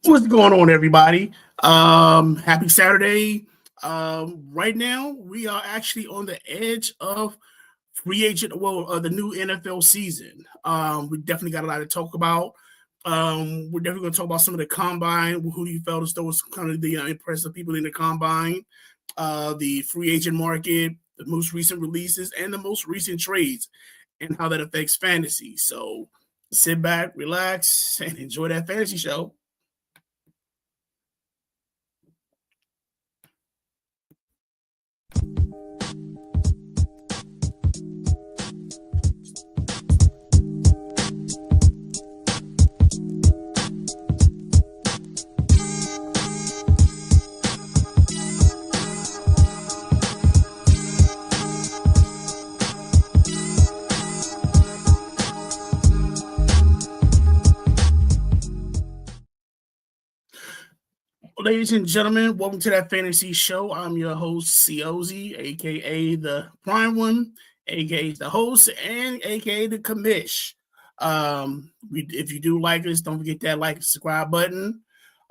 What's going on, everybody? Happy Saturday. Right now, we are actually on the edge of free agent, the new NFL season. We definitely got a lot to talk about. We're definitely going to talk about some of the combine. Who do you felt as though was kind of the impressive people in the combine, the free agent market, the most recent releases, and the most recent trades, and how that affects fantasy. So sit back, relax, and enjoy that fantasy show. Ladies and gentlemen, welcome to that fantasy show. I'm your host, COZ, aka the Prime One, aka the host, and aka the commish. If you do like us, don't forget that like and subscribe button.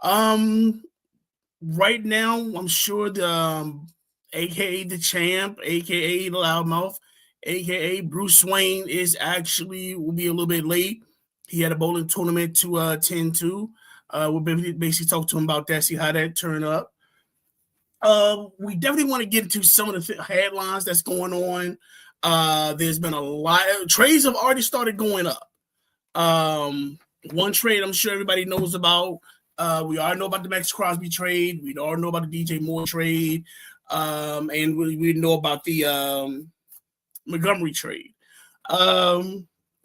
Um, right now, I'm sure the aka the champ, aka the loudmouth, aka Bruce Wayne is actually will be a little bit late. He had a bowling tournament to attend to. We'll basically talk to him about that, see how that turned up. We definitely want to get into some of the headlines that's going on. There's been a lot of trades have already started going up. One trade I'm sure everybody knows about. We all know about the Max Crosby trade. We all know about the DJ Moore trade. And we know about the Montgomery trade.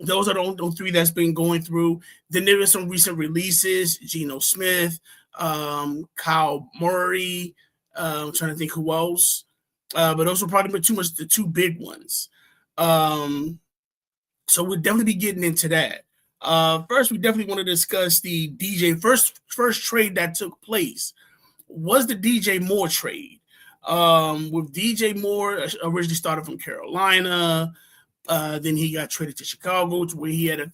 Those are the three that's been going through. Then there are some recent releases: Geno Smith, Kyle Murray. I'm trying to think who else, but those will probably be too much the two big ones. So we'll definitely be getting into that. First, we definitely want to discuss the DJ first trade that took place was the DJ Moore trade. With DJ Moore originally started from Carolina. Then he got traded to Chicago, to where he had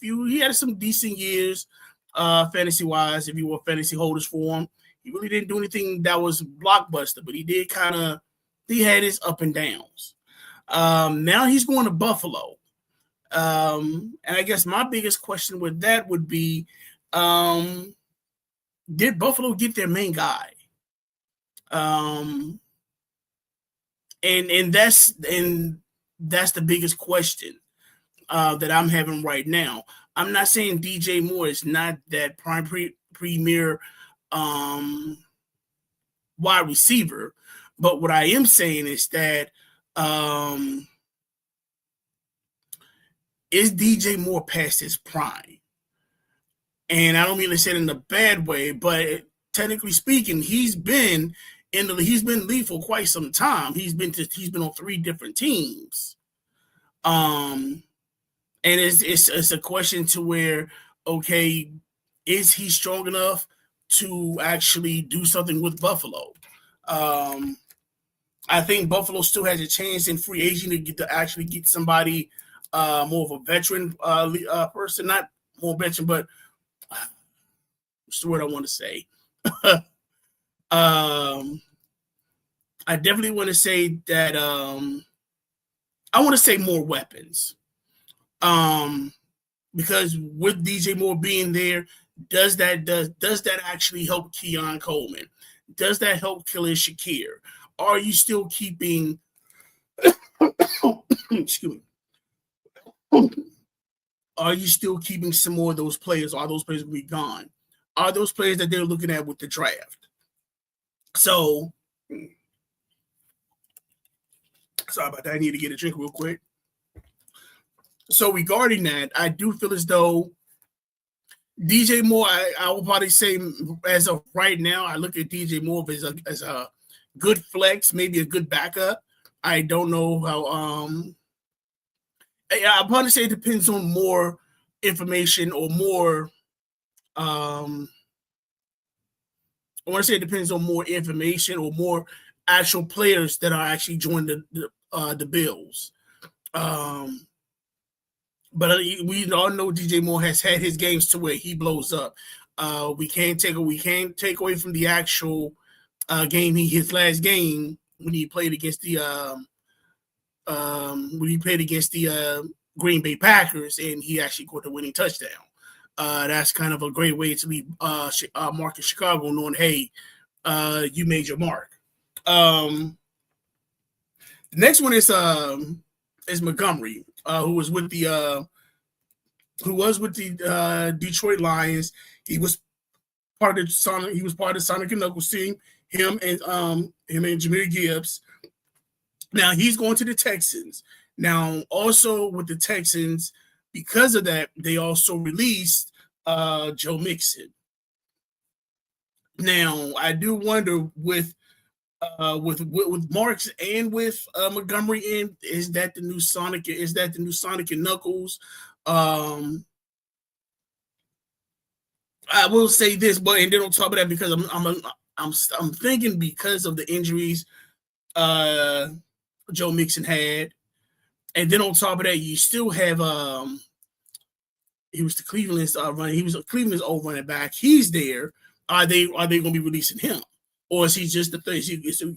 some decent years, fantasy wise. If you were fantasy holders for him, he really didn't do anything that was blockbuster, but he had his up and downs. Now he's going to Buffalo, and I guess my biggest question with that would be, did Buffalo get their main guy? And that's the biggest question that I'm having right now. I'm not saying DJ Moore is not that premier wide receiver, but what I am saying is that is DJ Moore past his prime? And I don't mean to say it in a bad way, but technically speaking, he's been in league for quite some time. He's been on three different teams. And it's a question to where, okay, is he strong enough to actually do something with Buffalo? I think Buffalo still has a chance in free agent to actually get somebody more of a veteran person, not more veteran, but what's the word I want to say? I definitely want to say that I want to say more weapons. Because with DJ Moore being there, does that actually help Keon Coleman? Does that help Khalil Shakir? Are you still keeping excuse me? Are you still keeping some more of those players? Are those players will be gone? Are those players that they're looking at with the draft? So sorry about that. I need to get a drink real quick. So regarding that, I do feel as though DJ Moore, I will probably say as of right now, I look at DJ Moore as a good flex, maybe a good backup. I don't know how. I'll probably say it depends on more information or more. I want to say it depends on more information or more actual players that are actually joining the Bills. But we all know DJ Moore has had his games to where he blows up. We can't take away from the actual game. His last game when he played against the Green Bay Packers, and he actually caught the winning touchdown. That's kind of a great way to leave Mark in Chicago, knowing, hey, you made your mark. The next one is Montgomery, who was with the Detroit Lions. He was part of the Sonic and Knuckles team. Him and Jahmyr Gibbs. Now he's going to the Texans. Now also with the Texans, because of that, they also released Joe Mixon. Now I do wonder with Marks and with Montgomery in, is that the new Sonic? Is that the new Sonic and Knuckles? I will say this, but and then on top of that, because I'm thinking because of the injuries Joe Mixon had, and then on top of that, you still have he was the Cleveland's running. He was Cleveland's old running back. He's there. Are they going to be releasing him, or is he just the third?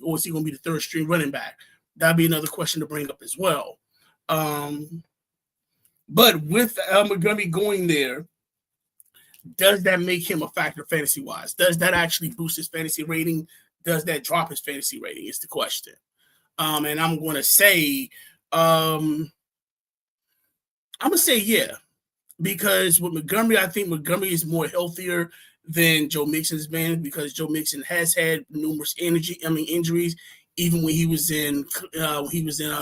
Or is he going to be the third string running back? That'd be another question to bring up as well. But with Montgomery going there, does that make him a factor fantasy wise? Does that actually boost his fantasy rating? Does that drop his fantasy rating? Is the question. And I'm going to say, yeah, because with Montgomery, I think Montgomery is more healthier than Joe Mixon's been, because Joe Mixon has had numerous injuries, even when he was in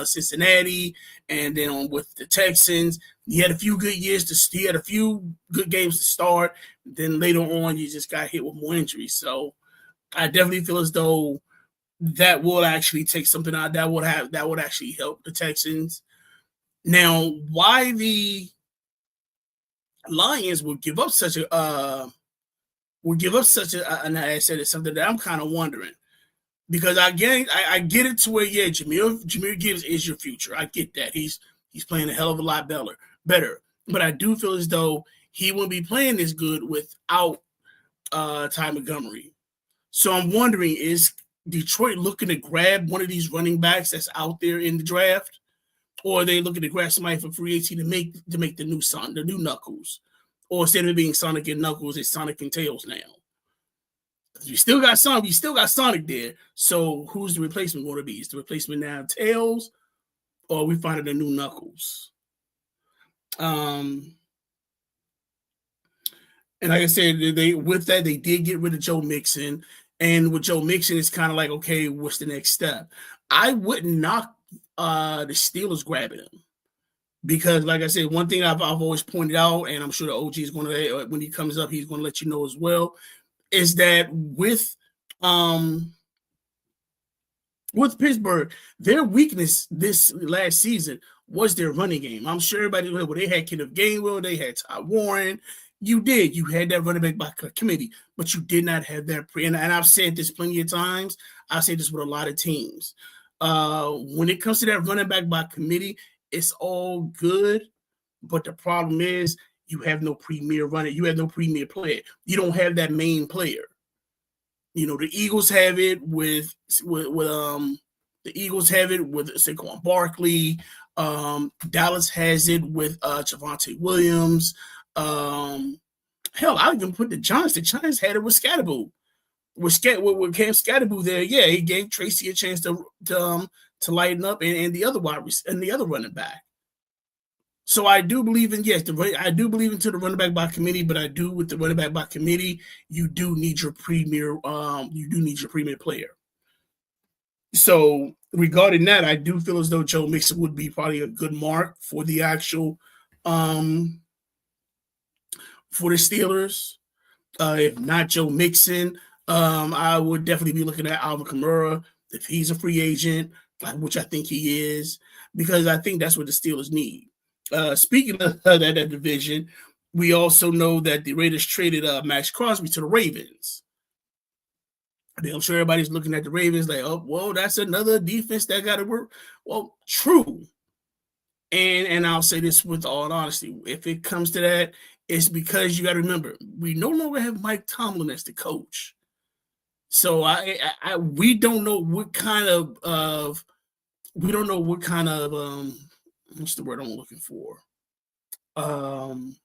Cincinnati, and then with the Texans. He had a few good years. He had a few good games to start. Then later on, you just got hit with more injuries. So I definitely feel as though that will actually take something out. That would actually help the Texans. Now, why the Lions would give up such an asset is something that I'm kind of wondering. Because I get it to where, yeah, Jahmyr Gibbs is your future. I get that. He's playing a hell of a lot better. But I do feel as though he wouldn't be playing this good without Ty Montgomery. So I'm wondering, is Detroit looking to grab one of these running backs that's out there in the draft? Or are they looking to grab somebody from free agency to make the new Knuckles? Or instead of being Sonic and Knuckles, it's Sonic and Tails now. We still got Sonic there. So who's the replacement going to be? Is the replacement now Tails, or are we finding a new Knuckles? And like I said, they did get rid of Joe Mixon, and with Joe Mixon, it's kind of like, okay, what's the next step? I wouldn't knock the Steelers grabbing him, because, like I said, one thing I've always pointed out, and I'm sure the OG is going to, when he comes up, he's going to let you know as well, is that with Pittsburgh, their weakness this last season was their running game. I'm sure everybody knows, well, they had Kenneth Gainwell, they had Ty Warren. You had that running back by committee, but you did not have that and I've said this plenty of times. I say this with a lot of teams. When it comes to that running back by committee, it's all good, but the problem is you have no premier runner. You have no premier player. You don't have that main player. You know, the Eagles have it with Saquon Barkley. Dallas has it with Javonte Williams. Hell, I even put the Giants. The Giants had it with Scatterboo. With Cam Scatterboo there, yeah, he gave Tracy a chance to lighten up, and the other running back. So I do believe in I do believe into the running back by committee, but I do with the running back by committee, you do need your premier player. So regarding that, I do feel as though Joe Mixon would be probably a good mark for the actual for the Steelers. If not Joe Mixon, I would definitely be looking at Alvin Kamara if he's a free agent, which I think he is, because I think that's what the Steelers need. Speaking of that division, we also know that the Raiders traded Max Crosby to the Ravens. I'm sure everybody's looking at the Ravens like, oh, well, that's another defense that got to work. Well, true. And I'll say this with all honesty. If it comes to that, It's because you got to remember we no longer have Mike Tomlin as the coach, so we don't know what kind of we don't know what kind of what's the word I'm looking for. Um,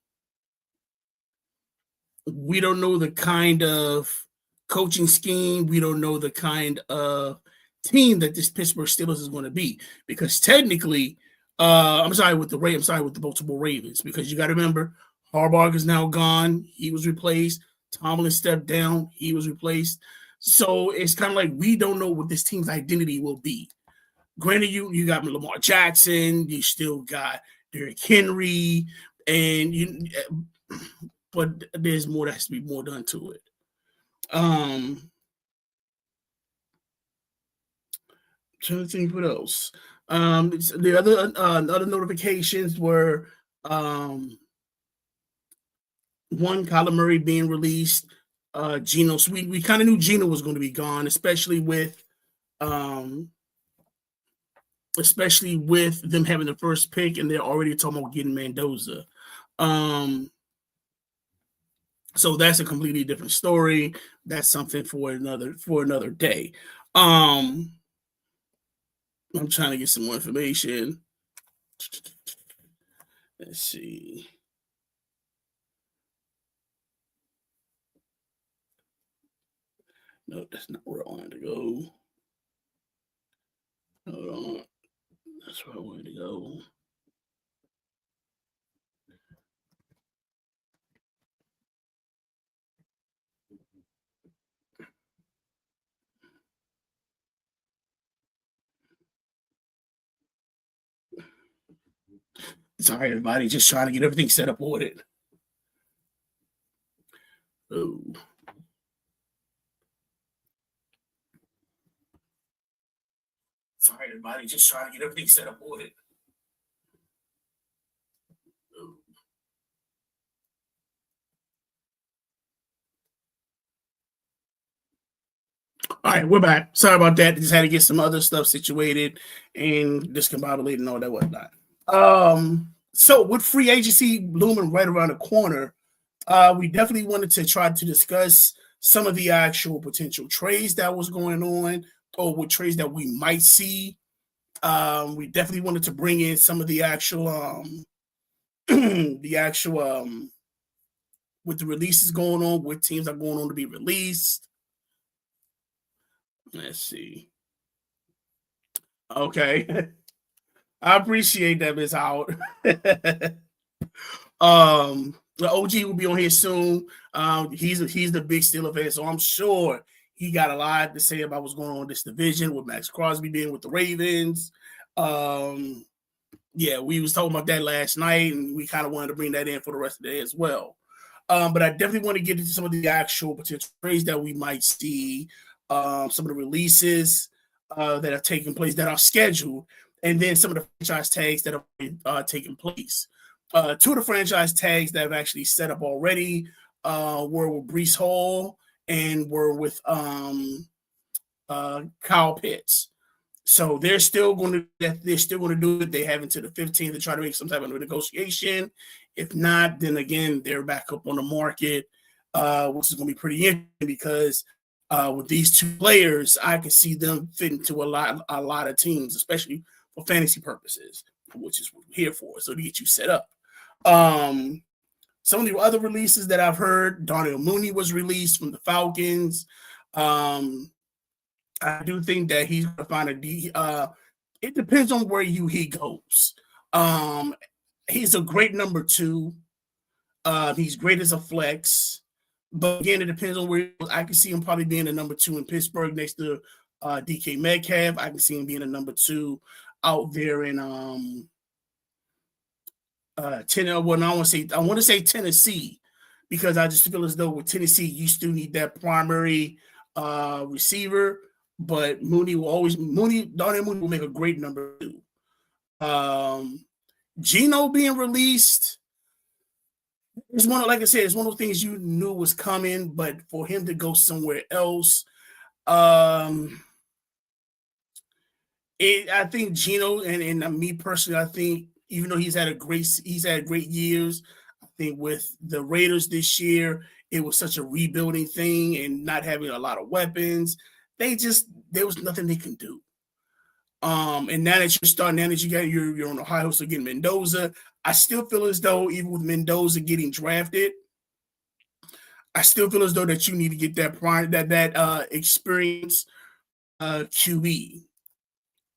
we don't know the kind of coaching scheme. We don't know the kind of team that this Pittsburgh Steelers is going to be because technically, I'm sorry with the Baltimore Ravens because you got to remember Harbaugh is now gone. He was replaced. Tomlin stepped down. He was replaced. So it's kind of like we don't know what this team's identity will be. Granted, you got Lamar Jackson. You still got Derrick Henry, and but there's more that has to be more done to it. Trying to think what else. The other notifications were one Kyler Murray being released. Geno, so we kind of knew Geno was going to be gone, especially with them having the first pick, and they're already talking about getting Mendoza. So that's a completely different story. That's something for another day. I'm trying to get some more information. Let's see. No, that's not where I wanted to go. Hold on. That's where I wanted to go. Sorry, everybody. Just trying to get everything set up with it. Oh. Sorry, everybody. Just trying to get everything set up with it. Oh. All right, we're back. Sorry about that. Just had to get some other stuff situated and discombobulated and all that whatnot. So with free agency looming right around the corner, we definitely wanted to try to discuss some of the actual potential trades that was going on, or what trades that we might see. We definitely wanted to bring in some of the actual with the releases going on, what teams are going on to be released. Let's see. Okay. I appreciate that, Miss Howard. The OG will be on here soon. He's the big Steelers fan, so I'm sure he got a lot to say about what's going on in this division with Max Crosby being with the Ravens. Yeah, we was talking about that last night, and we kind of wanted to bring that in for the rest of the day as well. But I definitely want to get into some of the actual potential trades that we might see, some of the releases that are taking place, that are scheduled, and then some of the franchise tags that are taking place. Two of the franchise tags that have actually set up already were with Breece Hall and were with Kyle Pitts. So they're still going to do it. They have until the 15th to try to make some type of negotiation. If not, then again they're back up on the market, which is going to be pretty interesting because with these two players, I can see them fit into a lot of teams, especially for fantasy purposes, which is what we're here for, so to get you set up. Some of the other releases that I've heard, Darnell Mooney was released from the Falcons. I do think that he's going to find it depends on where he goes. He's a great number two. He's great as a flex. But again, it depends on where he goes. I can see him probably being a number two in Pittsburgh next to DK Metcalf. I can see him being a number two out there in Tennessee. I want to say Tennessee because I just feel as though with Tennessee, you still need that primary receiver. But Darnell Mooney will make a great number two. Geno being released is like I said, it's one of those things you knew was coming, but for him to go somewhere else, I think Geno and me personally, I think even though he's had great years, I think with the Raiders this year, it was such a rebuilding thing and not having a lot of weapons. There was nothing they can do. And now that you're on a high horse again, Mendoza. I still feel as though even with Mendoza getting drafted, I still feel as though that you need to get that experience QB.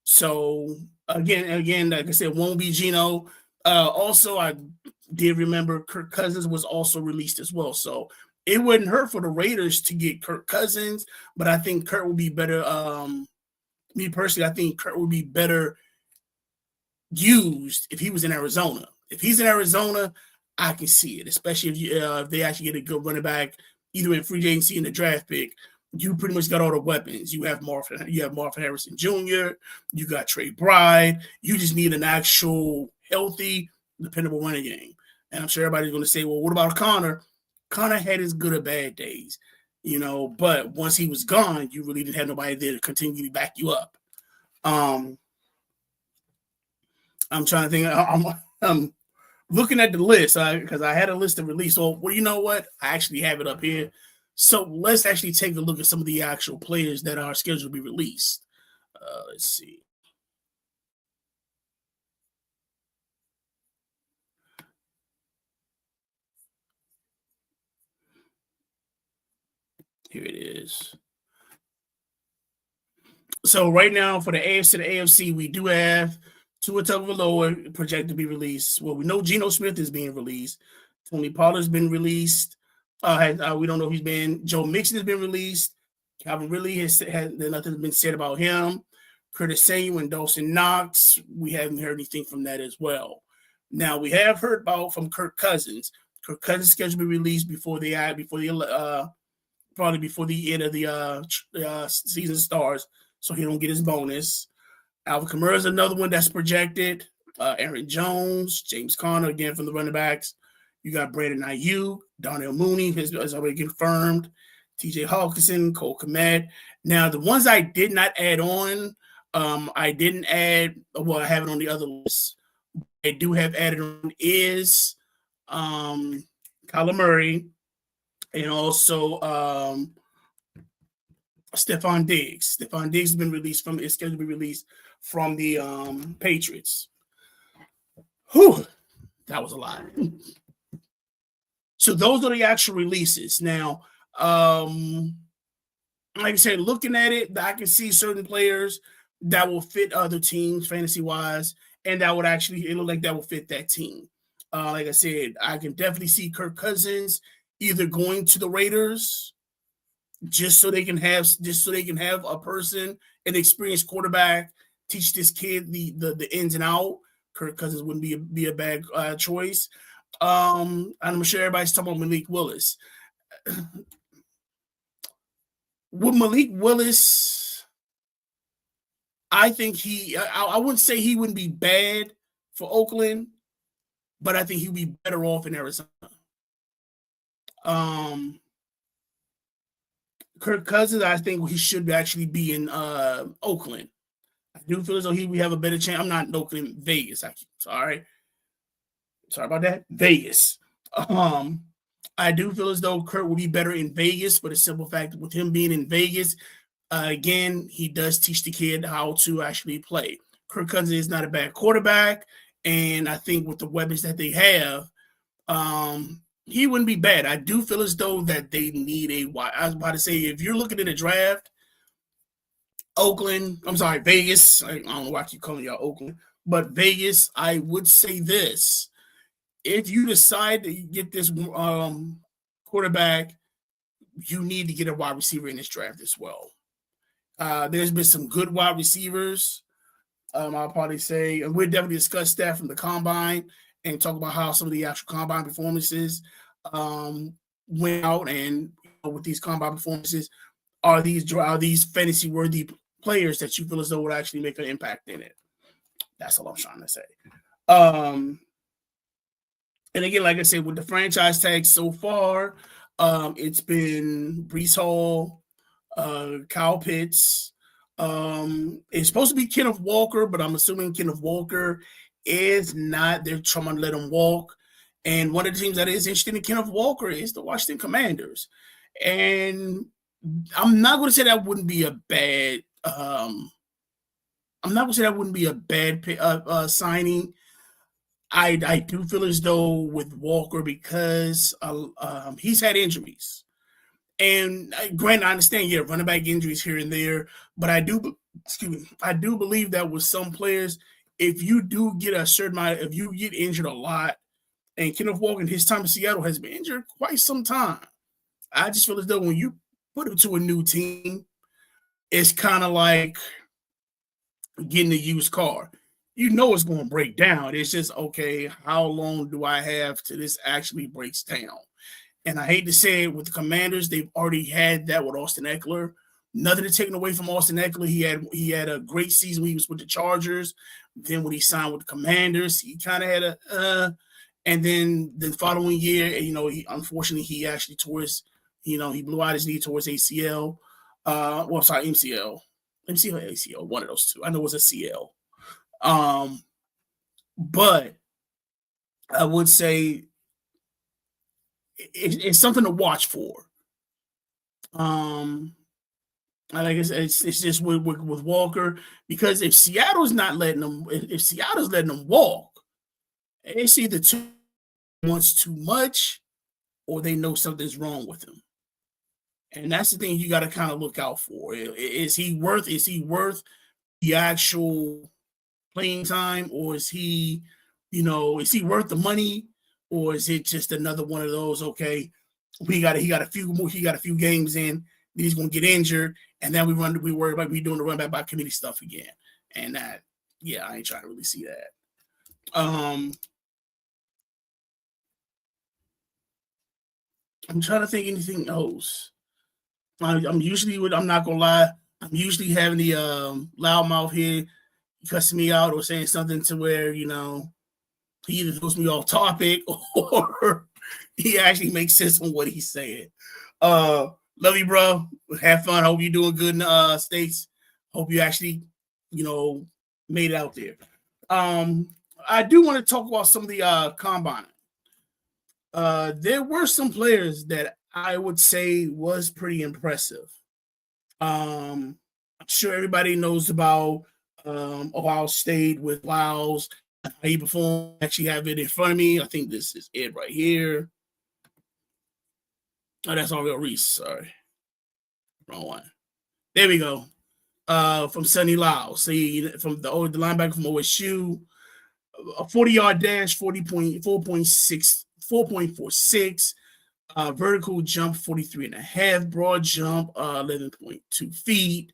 So again, like I said, won't be Geno. Also, I did remember Kirk Cousins was also released as well. So it wouldn't hurt for the Raiders to get Kirk Cousins, but I think Kirk would be better. Me personally, I think Kirk would be better used if he was in Arizona. If he's in Arizona, I can see it, especially if they actually get a good running back, either in free agency in the draft pick. You pretty much got all the weapons. You have Marvin Harrison Jr., you got Trey Bride. You just need an actual healthy, dependable running game. And I'm sure everybody's going to say, well, what about Connor? Connor had his good or bad days, but once he was gone, you really didn't have nobody there to continue to back you up. I'm trying to think. I'm looking at the list because I had a list of release. So, well, you know what? I actually have it up here. So let's actually take a look at some of the actual players that are scheduled to be released. Let's see. Here it is. So right now for the AFC, we do have Tua Tagovailoa projected to be released. Well, we know Geno Smith is being released. Tony Pollard's been released. We don't know if he's been. Joe Mixon has been released. Calvin Ridley nothing's been said about him. Curtis Samuel and Dawson Knox, we haven't heard anything from that as well. Now we have heard about from Kirk Cousins. Kirk Cousins is scheduled to be released probably before the end of the season starts, so he don't get his bonus. Alvin Kamara is another one that's projected. Aaron Jones, James Conner, again from the running backs. You got Brandon Ayuk, Darnell Mooney has already confirmed. TJ Hawkinson, Cole Kmet. Now, the ones I did not add on, I didn't add, well, I have it on the other list. I do have added on is Kyler Murray and also Stephon Diggs. Stephon Diggs has been released is scheduled to be released from the Patriots. Whew, that was a lot. So those are the actual releases. Now, like I said, looking at it, I can see certain players that will fit other teams fantasy-wise, and that would actually, it look like that will fit that team. Like I said, I can definitely see Kirk Cousins either going to the Raiders just so they can have a person, an experienced quarterback, teach this kid the ins and out. Kirk Cousins wouldn't be a bad choice. I'm sure everybody's talking about Malik Willis. With Malik Willis, I think I wouldn't say he wouldn't be bad for Oakland, but I think he'd be better off in Arizona. Kirk Cousins, I think he should actually be in Oakland. I do feel as though we have a better chance. I'm not in Oakland, Vegas. Sorry about that. Vegas. I do feel as though Kurt will be better in Vegas for the simple fact that with him being in Vegas, again, he does teach the kid how to actually play. Kirk Cousins is not a bad quarterback, and I think with the weapons that they have, he wouldn't be bad. I do feel as though that they need I was about to say, if you're looking at a draft, Vegas. I don't know why I keep calling y'all Oakland, but Vegas, I would say this. If you decide to get this quarterback, you need to get a wide receiver in this draft as well. There's been some good wide receivers. I'll probably say, and we'll definitely discuss that from the combine and talk about how some of the actual combine performances went out, and with these combine performances, are these fantasy worthy players that you feel as though would actually make an impact in it? That's all I'm trying to say. And again, like I said, with the franchise tags so far, it's been Breece Hall, Kyle Pitts. It's supposed to be Kenneth Walker, but I'm assuming Kenneth Walker is not. They're trying to let him walk. And one of the teams that is interested in Kenneth Walker is the Washington Commanders. And I'm not going to say that wouldn't be a bad. I'm not going to say that wouldn't be a bad signing. I do feel as though with Walker, because he's had injuries, and granted, I understand, running back injuries here and there, but I do believe that with some players, if you do get a certain amount, if you get injured a lot, and Kenneth Walker in his time in Seattle has been injured quite some time, I just feel as though when you put him to a new team, it's kind of like getting a used car. You know it's going to break down. It's just, okay, how long do I have till this actually breaks down? And I hate to say it, with the Commanders, they've already had that with Austin Eckler. Nothing to take away from Austin Eckler. He had a great season when he was with the Chargers. Then when he signed with the Commanders, he kind of had and then the following year, unfortunately he actually tore his, he blew out his knee towards ACL. MCL, ACL, one of those two. I know it was a CL. But I would say it's something to watch for. Like I said, it's just with Walker, because if Seattle's letting them walk, it's either too wants too much, or they know something's wrong with him. And that's the thing you got to kind of look out for. Is he worth the actual playing time, or is he worth the money, or is it just another one of those, okay, he got a few games in, he's gonna get injured, and then we worry about doing the run back by committee stuff again. And that, I ain't trying to really see that. I'm trying to think anything else. I'm not gonna lie, I'm usually having the loudmouth here cussing me out or saying something to where, he either throws me off topic or he actually makes sense on what he's saying. Love you, bro. Have fun. Hope you're doing good in the States. Hope you actually, made it out there. I do want to talk about some of the combine. There were some players that I would say was pretty impressive. I'm sure everybody knows about Ohio State with Lyles, how he performed. I actually have it in front of me. I think this is it right here. Oh, that's Ariel Reese. Sorry. Wrong one. There we go. From Sonny Lyles. See, from the linebacker from OSU. A 40-yard dash, 4.46. Vertical jump, 43.5. Broad jump, 11.2 feet.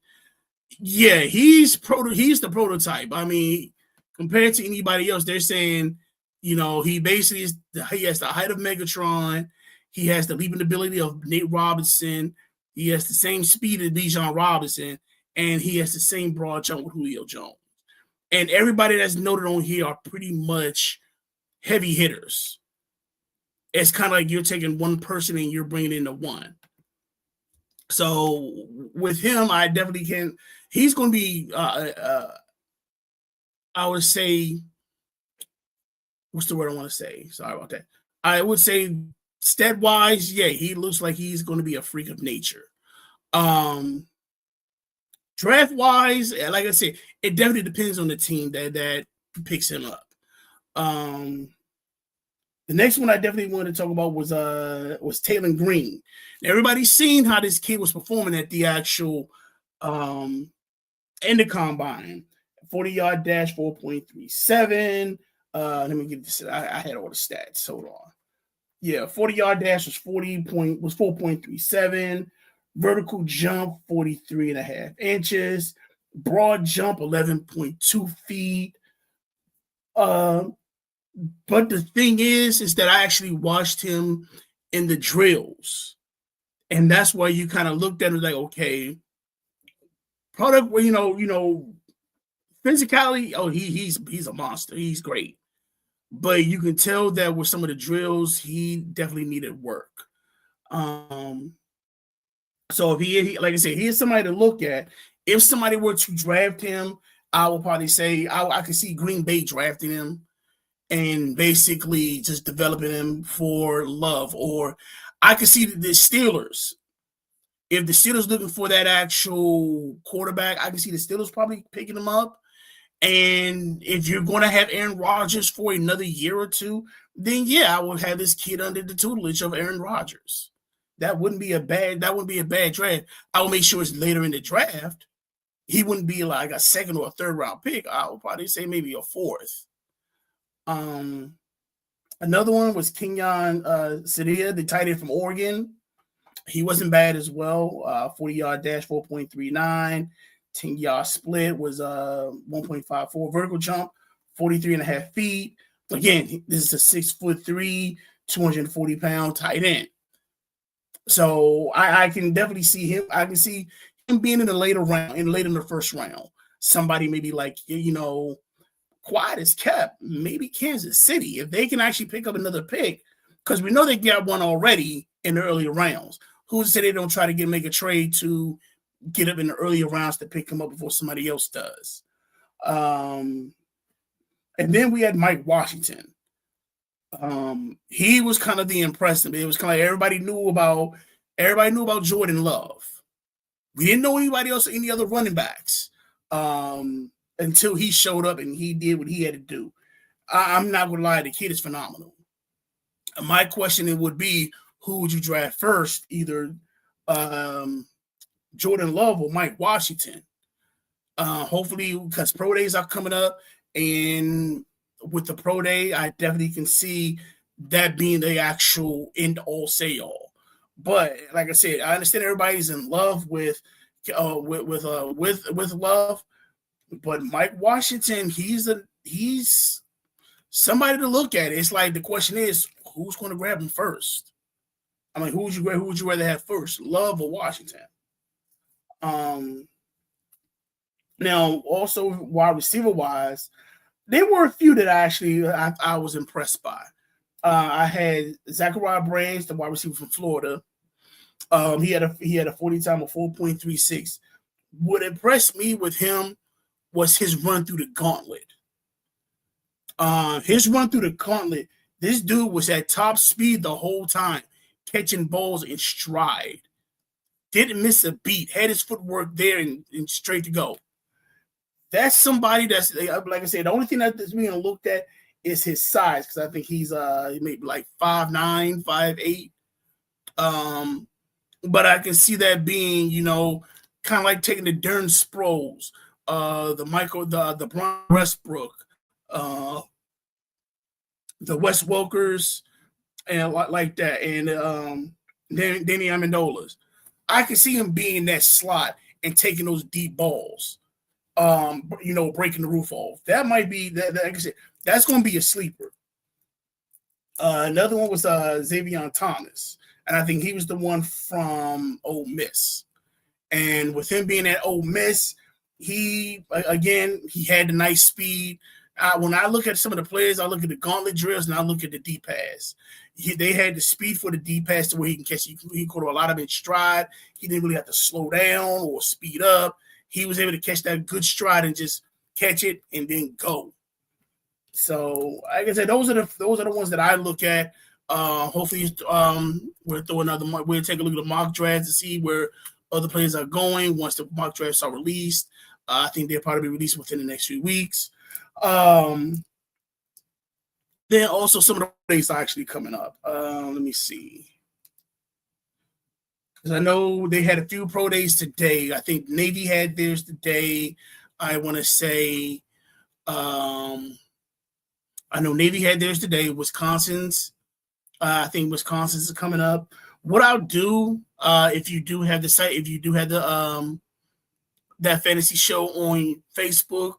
Yeah, he's the prototype. I mean, compared to anybody else, they're saying, he basically he has the height of Megatron. He has the leaping ability of Nate Robinson. He has the same speed as Bijan Robinson, and he has the same broad jump with Julio Jones. And everybody that's noted on here are pretty much heavy hitters. It's kind of like you're taking one person and you're bringing in the one. So with him, I definitely can. He's going to be, I would say, what's the word I want to say? Sorry about that. I would say stat-wise, he looks like he's going to be a freak of nature. Draft-wise, like I said, it definitely depends on the team that picks him up. The next one I definitely wanted to talk about was Taylor Green. Now, everybody's seen how this kid was performing at the actual in the combine. 40-yard dash, 4.37. Let me get this. I had all the stats. Hold on. Yeah, 40-yard dash was 4.37. Vertical jump, 43.5 inches. Broad jump, 11.2 feet. But the thing is that I actually watched him in the drills. And that's why you kind of looked at it like, okay, product, physicality, he's a monster. He's great. But you can tell that with some of the drills, he definitely needed work. So if he like I said, he is somebody to look at. If somebody were to draft him, I will probably say I could see Green Bay drafting him. and basically just developing him for Love. Or I could see the Steelers. If the Steelers looking for that actual quarterback, I can see the Steelers probably picking him up. And if you're going to have Aaron Rodgers for another year or two, then yeah, I would have this kid under the tutelage of Aaron Rodgers. That wouldn't be a bad draft. I will make sure it's later in the draft. He wouldn't be like a second or a third round pick. I would probably say maybe a fourth. Another one was Kenyon Sadia, the tight end from Oregon. He wasn't bad as well. 40-yard dash, 4.39. 10-yard split was 1.54. Vertical jump, 43.5 feet. Again, this is a 6'3", 240-pound tight end. So I can definitely see him. I can see him being in the later round, late in the first round. Somebody maybe like, quiet as kept, maybe Kansas City, if they can actually pick up another pick, because we know they got one already in the earlier rounds. Who's to say they don't try to make a trade to get up in the earlier rounds to pick him up before somebody else does? And then we had Mike Washington. He was kind of the impressive. It was kind of like everybody knew about Jordan Love. We didn't know anybody else or any other running backs until he showed up and he did what he had to do. I'm not gonna lie, the kid is phenomenal. My question would be, who would you draft first? Either Jordan Love or Mike Washington. Hopefully, because pro days are coming up, and with the pro day, I definitely can see that being the actual end all say all. But like I said, I understand everybody's in love with Love, but Mike Washington, he's somebody to look at. It's like the question is, who's going to grab him first? I mean, who would you rather have first, Love or Washington? Now, also wide receiver wise, there were a few that I was impressed by. I had Zachariah Brands, the wide receiver from Florida. He had a 40 time of 4.36. What impressed me with him was his run through the gauntlet. This dude was at top speed the whole time, catching balls in stride. Didn't miss a beat, had his footwork there and straight to go. That's somebody that's, like I said, the only thing that's being looked at is his size, because I think he's maybe like 5'9", 5'8". But I can see that being, kind of like taking the Darren Sproles, the Brian Westbrook, the Wes Welkers, and like that, and Danny Amendola's. I can see him being in that slot and taking those deep balls, breaking the roof off. That might be that. Like I said, that's going to be a sleeper. Another one was Xavier Thomas, and I think he was the one from Ole Miss. And with him being at Ole Miss, he had the nice speed. When I look at some of the players, I look at the gauntlet drills and I look at the deep pass. They had the speed for the deep pass to where he can catch. He could go a lot of it in stride. He didn't really have to slow down or speed up. He was able to catch that good stride and just catch it and then go. So, like I said, those are the ones that I look at. Hopefully, we'll take a look at the mock drafts to see where other players are going once the mock drafts are released. I think they'll probably be released within the next few weeks. Then also some of the days are actually coming up. Let me see. Because I know they had a few pro days today. I think Navy had theirs today. I want to say, I know Navy had theirs today. Wisconsin's, I think Wisconsin's coming up. What I'll do, if you do have the site, if you do have the That Fantasy Show on Facebook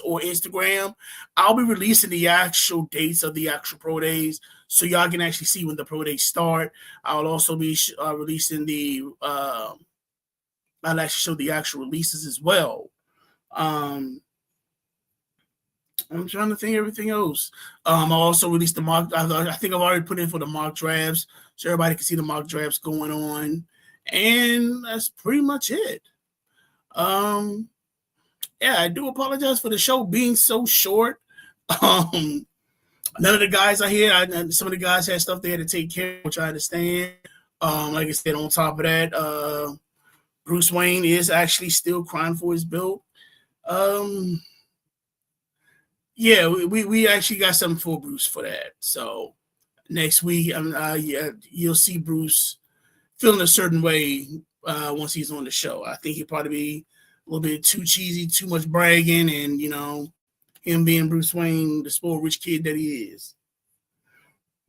or Instagram, I'll be releasing the actual dates of the actual pro days, so y'all can actually see when the pro days start. I'll also be releasing I'll actually show the actual releases as well. I'm trying to think everything else. I'll also release the mock. I think I've already put in for the mock drafts, so everybody can see the mock drafts going on, and that's pretty much it. Yeah, I do apologize for the show being so short. None of the guys are here. Some of the guys had stuff they had to take care of, which I understand. Like I said, on top of that, Bruce Wayne is actually still crying for his belt. Yeah, we actually got something for Bruce for that. So next week, yeah, you'll see Bruce feeling a certain way once he's on the show. I think he'll probably be a little bit too cheesy, too much bragging, and him being Bruce Wayne, the spoiled rich kid that he is.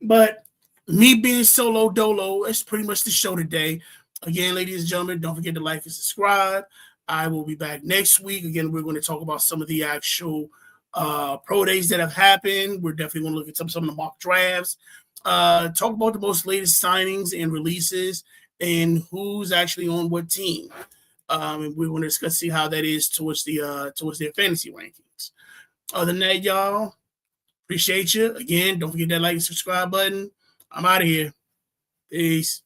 But me being solo dolo, that's pretty much the show today. Again, ladies and gentlemen, don't forget to like and subscribe. I will be back next week. Again, we're going to talk about some of the actual pro days that have happened. We're definitely going to look at some of the mock drafts. Talk about the most latest signings and releases and who's actually on what team. And we want to discuss, see how that is towards their fantasy rankings. Other than that, y'all, appreciate you. Again, don't forget that like and subscribe button. I'm out of here. Peace.